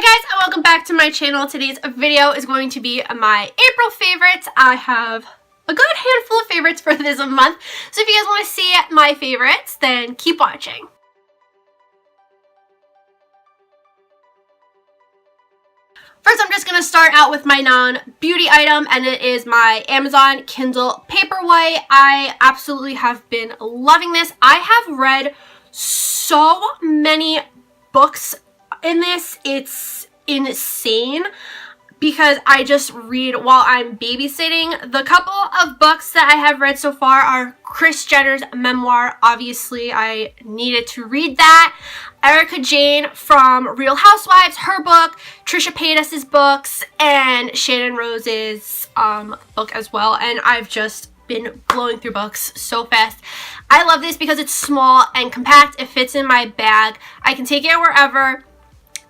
Hey guys, and welcome back to my channel. Today's video is going to be my April favorites. I have a good handful of favorites for this month, so if you guys want to see my favorites, then keep watching. First, I'm just going to start out with my non-beauty item, and it is my Amazon Kindle Paperwhite. I absolutely have been loving this. I have read so many books in this. It's insane because I just read while I'm babysitting. The couple of books that I have read so far are Kris Jenner's memoir. Obviously, I needed to read that. Erika Jayne from Real Housewives, her book, Trisha Paytas's books, and Shannon Rose's book as well. And I've just been blowing through books so fast. I love this because it's small and compact. It fits in my bag. I can take it wherever.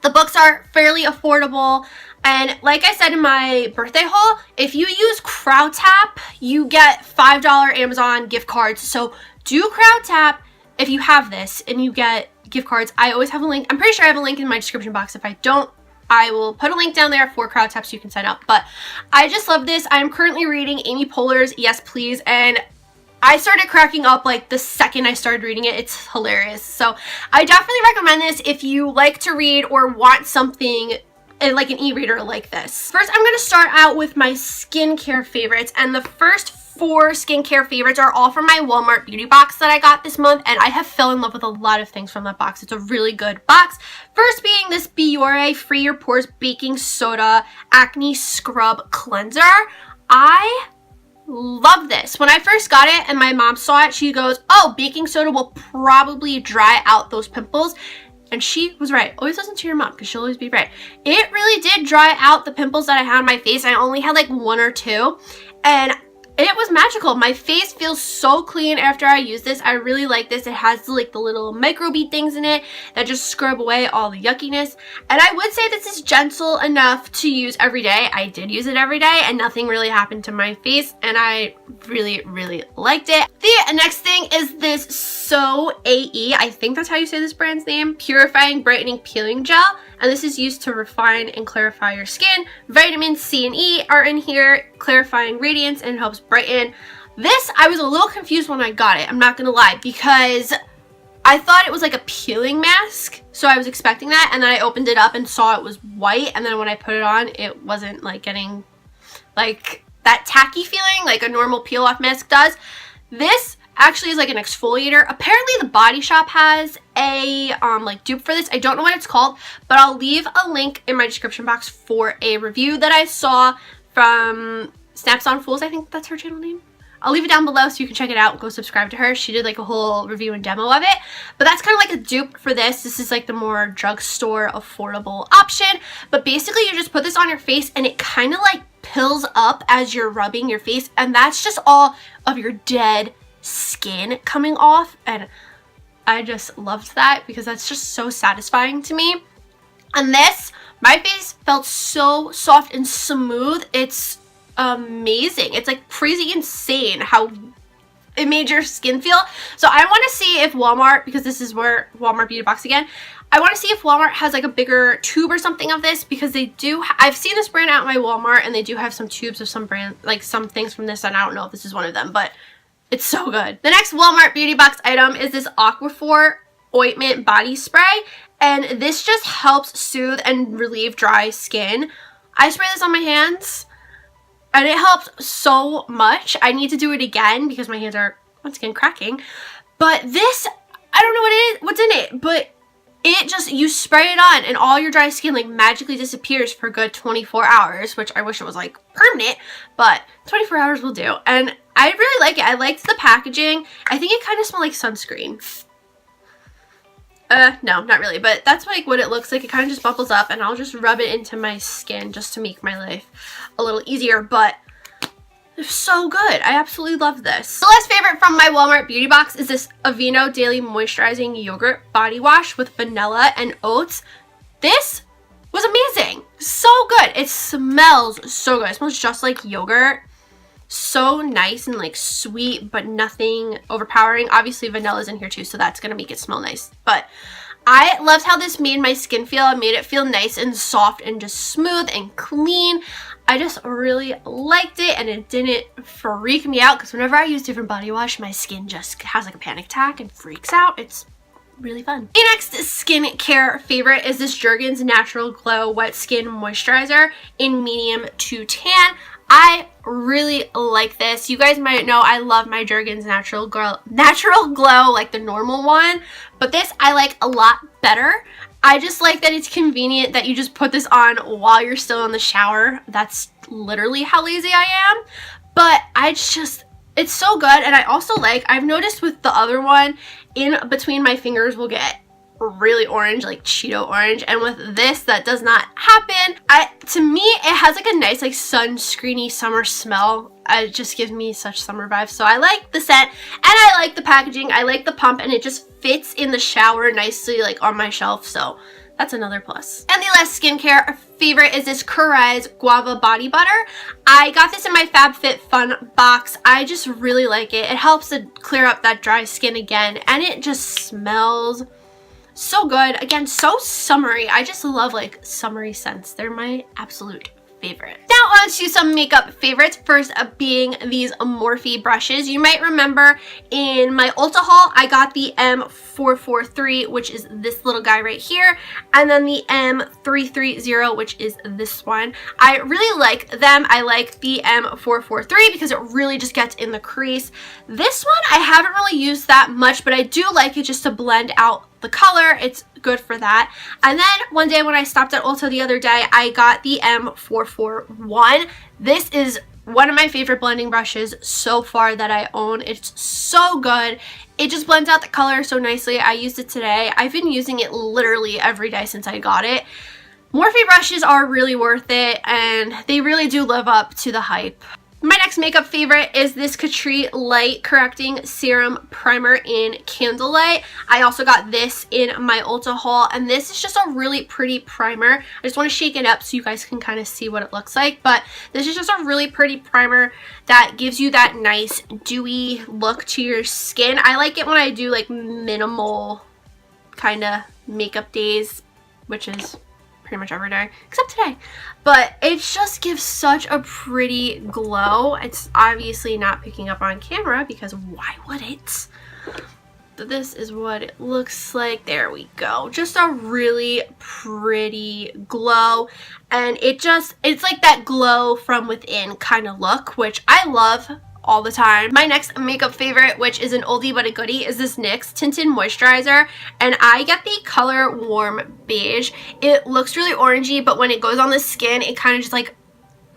The books are fairly affordable, and like I said in my birthday haul, if you use CROWDTAP, you get $5 Amazon gift cards. So do CROWDTAP if you have this and you get gift cards. I always have a link. I'm pretty sure I have a link in my description box. If I don't, I will put a link down there for CROWDTAP so you can sign up. But I just love this. I am currently reading Amy Poehler's Yes Please, and I started cracking up like the second I started reading it. It's hilarious. So I definitely recommend this if you like to read or want something like an e-reader like this. First, I'm going to start out with my skincare favorites, and the first 4 skincare favorites are all from my Walmart beauty box that I got this month, and I have fell in love with a lot of things from that box. It's a really good box. First being this Biore Free Your Pores Baking Soda Acne Scrub Cleanser. I love this. When I first got it and my mom saw it, she goes, "Oh, baking soda will probably dry out those pimples." And she was right. Always listen to your mom because she'll always be right. It really did dry out the pimples that I had on my face. I only had like 1 or 2, and it was magical. My face feels so clean after I use this. I really like this. It has like the little microbead things in it that just scrub away all the yuckiness. And I would say this is gentle enough to use every day. I did use it every day and nothing really happened to my face, and I really, really liked it. The next thing is this SooAE. I think that's how you say this brand's name. Purifying Brightening Peeling Gel. And this is used to refine and clarify your skin. Vitamins C and E are in here, clarifying radiance, and it helps brighten. This, I was a little confused when I got it, I'm not gonna lie, because I thought it was like a peeling mask, so I was expecting that, and then I opened it up and saw it was white, and then when I put it on, it wasn't like getting like that tacky feeling like a normal peel off mask does. This actually is like an exfoliator. Apparently the Body Shop has a like dupe for this. I don't know what it's called, but I'll leave a link in my description box for a review that I saw from SNAPSONFOOLS. I think that's her channel name. I'll leave it down below so you can check it out and go subscribe to her. She did like a whole review and demo of it, but that's kind of like a dupe for this. This is like the more drugstore affordable option, but basically you just put this on your face and it kind of like pills up as you're rubbing your face, and that's just all of your dead skin coming off, and I just loved that because that's just so satisfying to me. And this, my face felt so soft and smooth. It's amazing. It's like crazy insane how it made your skin feel. So I want to see if Walmart, because this is where Walmart Beauty Box again, I want to see if Walmart has like a bigger tube or something of this, because they do. I've seen this brand out in my Walmart and they do have some tubes of some brand, like some things from this, and I don't know if this is one of them, but it's so good. The next Walmart Beauty Box item is this Aquaphor Ointment Body Spray, and this just helps soothe and relieve dry skin. I spray this on my hands, and it helps so much. I need to do it again because my hands are, once again, cracking. But this, I don't know what it is, what's in it, but it just, you spray it on and all your dry skin like magically disappears for a good 24 hours, which I wish it was like permanent, but 24 hours will do. And I really like it. I liked the packaging. I think it kind of smelled like sunscreen. No, not really, but that's like what it looks like. It kind of just bubbles up, and I'll just rub it into my skin just to make my life a little easier, but it's so good. I absolutely love this. The last favorite from my Walmart beauty box is this Aveeno Daily Moisturizing Yogurt Body Wash with vanilla and oats. This was amazing. So good. It smells so good. It smells just like yogurt. So nice and like sweet, but nothing overpowering. Obviously vanilla's in here too, so that's gonna make it smell nice. But I loved how this made my skin feel. It made it feel nice and soft and just smooth and clean. I just really liked it, and it didn't freak me out because whenever I use different body wash, my skin just has like a panic attack and freaks out. It's really fun. The next skincare favorite is this Jergens Natural Glow Wet Skin Moisturizer in medium to tan. I really like this. You guys might know I love my Jergens Natural Glow, like the normal one, but this I like a lot better. I just like that it's convenient that you just put this on while you're still in the shower. That's literally how lazy I am, but it's so good. And I also like, I've noticed with the other one, in between my fingers will get really orange, like Cheeto orange, and with this that does not happen. To me it has like a nice like sunscreeny summer smell. It just gives me such summer vibes, so I like the scent and I like the packaging. I like the pump, and it just fits in the shower nicely like on my shelf, so that's another plus. And the last skincare favorite is this Korres Guava Body Butter. I got this in my FabFitFun box. I just really like it. It helps to clear up that dry skin again, and it just smells so good. Again, so summery. I just love like summery scents. They're my absolute favorite. Now on to some makeup favorites. First being these Morhpe brushes. You might remember in my Ulta haul, I got the M443, which is this little guy right here, and then the M330, which is this one. I really like them. I like the M443 because it really just gets in the crease. This one I haven't really used that much, but I do like it just to blend out the color. It's good for that. And then one day when I stopped at Ulta the other day, I got the M441. This is one of my favorite blending brushes so far that I own. It's so good. It just blends out the color so nicely. I used it today. I've been using it literally every day since I got it. Morphe brushes are really worth it, and they really do live up to the hype. My next makeup favorite is this Catrice Light Correcting Serum Primer in Candlelight. I also got this in my Ulta haul, and this is just a really pretty primer. I just want to shake it up so you guys can kind of see what it looks like, but this is just a really pretty primer that gives you that nice dewy look to your skin. I like it when I do like minimal kind of makeup days, which is pretty much every day except today, but it just gives such a pretty glow. It's obviously not picking up on camera because why would it? But this is what it looks like. There we go. Just a really pretty glow, and it's like that glow from within kind of look, which I love all the time. My next makeup favorite, which is an oldie but a goodie, is this NYX Tinted Moisturizer, and I get the color Warm Beige. It looks really orangey, but when it goes on the skin, it kind of just like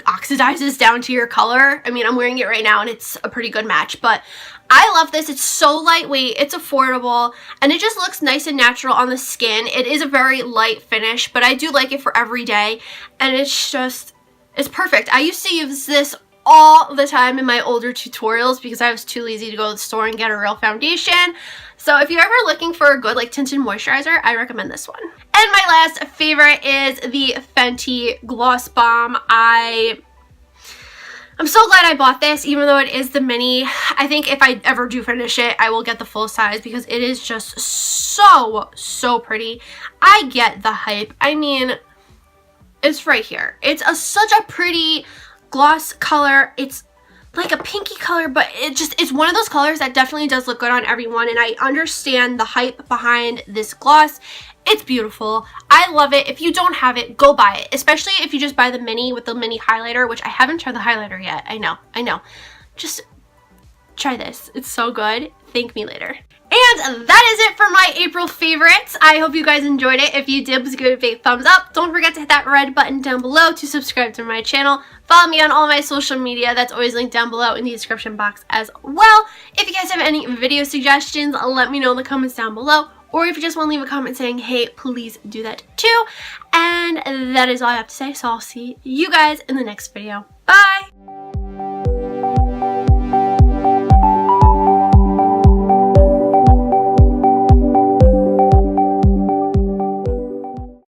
oxidizes down to your color. I mean, I'm wearing it right now and it's a pretty good match, but I love this. It's so lightweight, it's affordable, and it just looks nice and natural on the skin. It is a very light finish, but I do like it for every day, and it's perfect. I used to use this all the time in my older tutorials because I was too lazy to go to the store and get a real foundation. So if you're ever looking for a good like tinted moisturizer, I recommend this one. And my last favorite is the Fenty Gloss Bomb. I'm so glad I bought this, even though it is the mini. I think if I ever do finish it, I will get the full size because it is just so pretty. I get the hype. I mean, it's right here. It's such a pretty gloss color. It's like a pinky color, but it's one of those colors that definitely does look good on everyone, and I understand the hype behind this gloss. It's beautiful. I love it. If you don't have it, go buy it, especially if you just buy the mini with the mini highlighter, which I haven't tried the highlighter yet. I know. Just try this. It's so good. Thank me later. And that is it for my April favorites. I hope you guys enjoyed it. If you did, please give it a big thumbs up. Don't forget to hit that red button down below to subscribe to my channel. Follow me on all my social media. That's always linked down below in the description box as well. If you guys have any video suggestions, let me know in the comments down below. Or if you just want to leave a comment saying, hey, please do that too. And that is all I have to say. So I'll see you guys in the next video. Bye!